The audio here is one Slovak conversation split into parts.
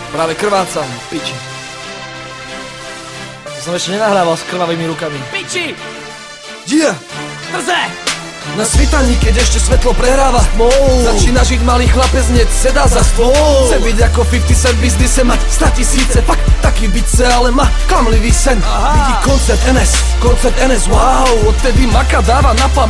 Práve krvácam, piči. To som ešte nenahrával s krvavými rukami. Piči! Yeah! Drze! Na svitaní, keď ešte svetlo prehráva začína žiť malý chlapec, hneď sedá za stôl. Chce byť ako 50 Cent, biznise mať 100 000. Fakt, taký byť ale má klamlivý sen. Vidí koncert NS, wow. Odtedy maka dáva na pam,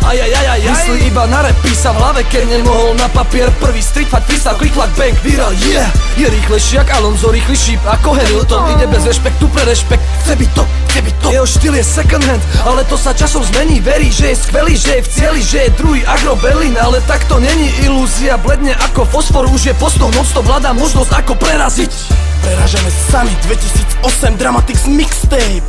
ajajajajaj. Myslí iba na rap, písa v hlave, keď nemohol na papier. Prvý street fight, freestyle, click, clack, bang, viral, yeah. Je rýchlejší jak Alonso, rýchly šíp ako Hamilton. Ide bez rešpektu pre rešpekt, chce byť to. Jeho štýl je second hand, ale to sa časom zmení. Verí, že je skvelý, že je v cieli, že je druhý Agrobelín. Ale tak to není ilúzia, bledne ako fosfor. Už je postov, non-stop hľadá možnosť ako preraziť. Preražeme sami, 2008 Dramatics mixtape.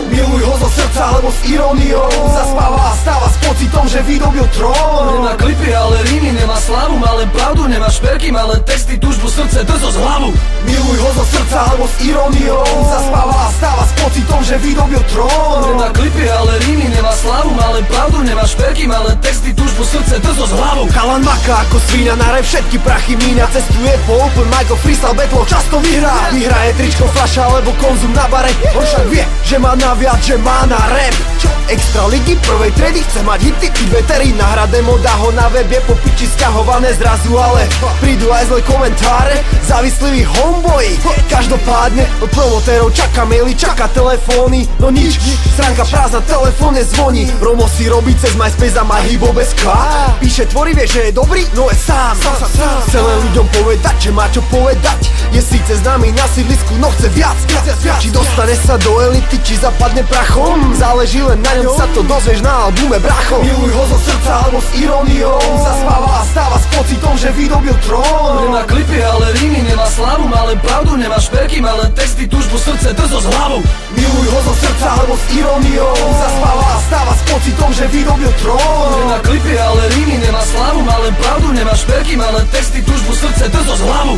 Miluj ho zo srdca alebo s iróniou. Zaspáva a stáva s pocitom, že vydobil trón. Nemá klipy, ale rímy, nemá slávu. Má len pravdu, nemá šperky, má len texty, túžbu, srdce, drzo z hlavu. Miluj ho zo srdca alebo s iróniou. Zaspáva a stáva s pocitom, že vydobil trón. Nemá klipy, ale rímy, nemá slávu. Má len pravdu, nemá šperky, má len texty, túžbu, srdce, drzo z hlavu. Chalan maka ako svíňa, na rap všetky prachy míňa. Cestuje po open mic, freestyle battle často vyhrá. Vyhraje tričko, fľaša alebo konzum na bare. On však vie, že má naviac, že má na rap. Extra ligy prvej triedy, chce mať hity i veterí. Nahra demo, dá ho na web, je po piči sťahované zrazu. Ale prídu aj zlé komentáre, závislivý homeboy. Každopádne od promotérov čaká maily, čaká telefóny. No nič, stránka prázdna, telefón nezvoní. Promo si robí cez MySpace a má hybo bez K. Píše tvorivie, že je dobrý, no je sám. Chce len ľuďom povedať, že má čo povedať. Je síce známy na sídlisku, no chce viac. Či dostane sa do elity, či zapadne prachom, záleží len na ňom, sa to dozvieš na albume, bracho. Miluj ho zo srdca alebo s iróniou. Zaspáva a stáva s pocitom, že vydobil trón. Nemá klipy, ale rímy, nemá slávu. Má len pravdu, nemá šperky, má len texty, túžbu, srdce, drzo z hlavu. Miluj ho zo srdca alebo s iróniou. Zaspáva a stáva s pocitom, že vydobil trón. Nemá klipy, ale rímy, nemá slávu. Má len pravdu, nemá šperky, má len texty, túžbu, srdce, drzo z hlavu.